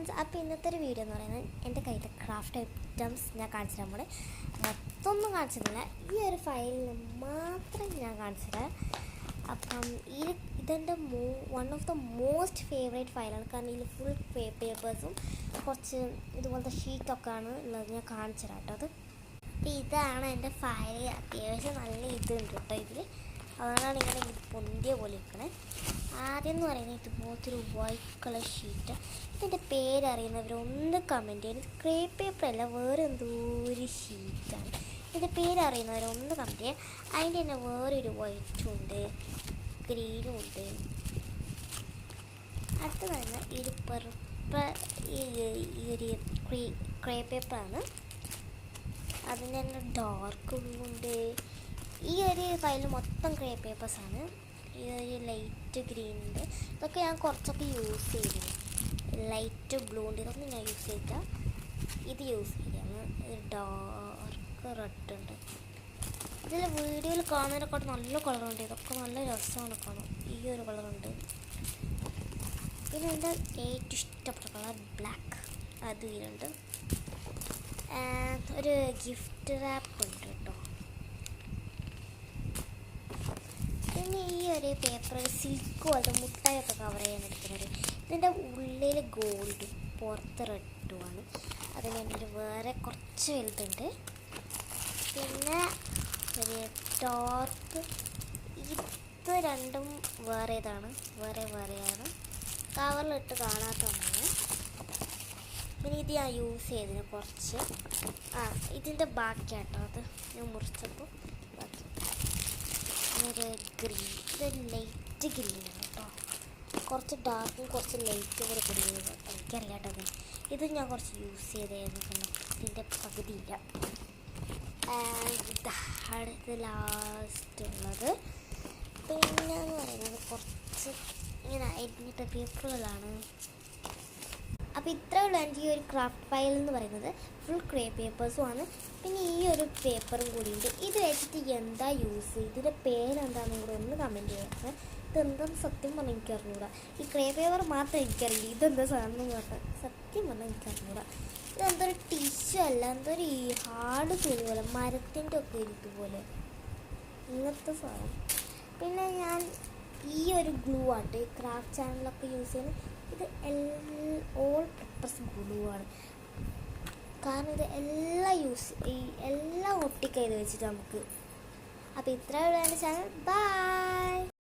Friends, അപ്പോൾ ഇന്നത്തെ ഒരു വീഡിയോ എന്ന് പറയുന്നത് എൻ്റെ കയ്യിലെ ക്രാഫ്റ്റ് ഐറ്റംസ് ഞാൻ കാണിച്ചിട്ട് നമ്മൾ മൊത്തമൊന്നും കാണിച്ചിട്ടില്ല. ഈ ഒരു ഫയലിൽ മാത്രം ഞാൻ കാണിച്ചത്. അപ്പം ഇതെൻ്റെ one of the most favourite ഫയലാണ്. കാരണം ഇതിൽ ഫുൾ പേപ്പേഴ്സും കുറച്ച് ഇതുപോലത്തെ ഷീറ്റൊക്കെയാണ് ഉള്ളത്. ഞാൻ കാണിച്ചു തരാം കേട്ടോ. അപ്പോൾ ഇതാണ് എൻ്റെ ഫയൽ. അത്യാവശ്യം നല്ല ഇതുണ്ട് കേട്ടോ ഇതിൽ. അതുകൊണ്ടാണ് ഇങ്ങനെ പൊന്തിയ പോലെ ഇരിക്കണേ. ആദ്യം എന്ന് പറയുന്നത് ഇതുപോലത്തെ ഒരു വൈറ്റ് കളർ ഷീറ്റ്. ഇതിൻ്റെ പേരറിയുന്നവരൊന്ന് കമൻറ്റ് ചെയ്യും. ക്രേ പേപ്പർ അല്ല, വേറെ എന്തോ ഒരു ഷീറ്റാണ്. ഇതിൻ്റെ പേരറിയുന്നവരൊന്ന് കമൻറ്റ് ചെയ്യുക. അതിൻ്റെ തന്നെ വേറൊരു വൈറ്റും ഉണ്ട്, ഗ്രീനും ഉണ്ട്. അടുത്ത് തന്നെ ഇത് ഈ ഒരു ക്രേ പേപ്പറാണ്. അതിൻ്റെ തന്നെ ഡാർക്ക് ബ്ലൂ ഉണ്ട്. ഈ ഒരു ഫയൽ മൊത്തം ക്രേ പേപ്പേഴ്സാണ്. ഈ ഒരു ലൈറ്റ് ഗ്രീൻ ഉണ്ട്. ഇതൊക്കെ ഞാൻ കുറച്ചൊക്കെ യൂസ് ചെയ്തിരുന്നു. ലൈറ്റ് ബ്ലൂ ഉണ്ട്, ഇതൊന്നും ഞാൻ യൂസ് ചെയ്തില്ല. ഇത് യൂസ് ചെയ്താണ്. ഇത് ഡാർക്ക് റെഡ് ഉണ്ട്. ഇതിൽ വീഡിയോയിൽ കാണുന്നതിനെക്കാട്ട് നല്ല കളറുണ്ട്. ഇതൊക്കെ നല്ല രസമാണ് കാണാൻ. ഈ ഒരു കളറുണ്ട്. പിന്നെ എൻ്റെ ഏറ്റവും ഇഷ്ടപ്പെട്ട കളർ ബ്ലാക്ക്, അത് ഇതിലുണ്ട്. ഒരു ഗിഫ്റ്റ് റാപ്പ് ഉണ്ട് കേട്ടോ. പിന്നെ ഈ ഒരു പേപ്പർ സിൽക്ക് പോലത്തെ മുട്ടായൊക്കെ കവർ ചെയ്യാൻ എടുക്കുന്നത്. ഇതിൻ്റെ ഉള്ളിൽ ഗോൾഡും പുറത്ത് റെഡുമാണ്. അതിന് ഒരു വേറെ കുറച്ച് വലുതുണ്ട്. പിന്നെ ഒരു ഡാർക്ക്, ഇത് രണ്ടും വേറേതാണ്, വേറെയാണ്. കവറിലിട്ട് കാണാത്തതാണ്. പിന്നെ ഇത് ഞാൻ യൂസ് ചെയ്തതിന് കുറച്ച് ഇതിൻ്റെ ബാക്കിയാട്ടോ. അത് ഞാൻ മുറിച്ചപ്പോൾ ബാക്കി ഒരു ഗ്രീൻ, ഇത് ലൈറ്റ് ഗ്രീനാണ് കേട്ടോ. കുറച്ച് ഡാർക്കും കുറച്ച് ലൈറ്റും കൂടെ കൊടുക്കുന്നത് എനിക്കറിയാട്ടോ. ഇത് ഞാൻ കുറച്ച് യൂസ് ചെയ്തായിരുന്നു. ഇതിൻ്റെ പകുതിയില്ല. അടുത്ത് ലാസ്റ്റ് ഉള്ളത് പിന്നെ എന്ന് പറയുന്നത് കുറച്ച് ഇങ്ങനെ അരിഞ്ഞിട്ട പേപ്പറുകളാണ്. അപ്പോൾ ഇത്രയേ ഉള്ളൂ എൻ്റെ ഈ ഒരു ക്രാഫ്റ്റ് ഫയൽ എന്ന് പറയുന്നത്. ഫുൾ ക്രേ പേപ്പേഴ്സുമാണ്. പിന്നെ ഈ ഒരു പേപ്പറും കൂടിയുണ്ട്. ഇത് വെച്ചിട്ട് എന്താ യൂസ്, ഇതിൻ്റെ പേരെന്താണെന്നും കൂടെ ഒന്ന് കമൻറ്റ് ചെയ്യാം. ഇതെന്താണെന്ന് സത്യം പറഞ്ഞാൽ എനിക്കറിഞ്ഞൂടാ. ഈ ക്രേ പേപ്പർ മാത്രം എനിക്കറിയില്ല. ഇതെന്താ സാധനം എന്ന് പറഞ്ഞാൽ സത്യം പറഞ്ഞാൽ എനിക്കറിഞ്ഞൂടാ. ഇതെന്തൊരു ടിഷ്യൂ അല്ല, എന്തൊരു ഹാർഡ് തുണി പോലെ, മരത്തിൻ്റെ ഒക്കെ ഇതുപോലെ ഇങ്ങനത്തെ സാധനം. പിന്നെ ഞാൻ ഈ ഒരു ഗ്ലൂ ആട്ടോ ഈ ക്രാഫ്റ്റ് ചാനലൊക്കെ യൂസ് ചെയ്യുന്നത്. ഇത് ഓൾ പർപ്പസ് ഗ്ലൂ ആണ്. കാരണം ഇത് എല്ലാം ഒട്ടിക്കൈത് വെച്ചിട്ട് നമുക്ക്. അപ്പോൾ ഇത്രയുള്ള ചാനൽ. ബൈ.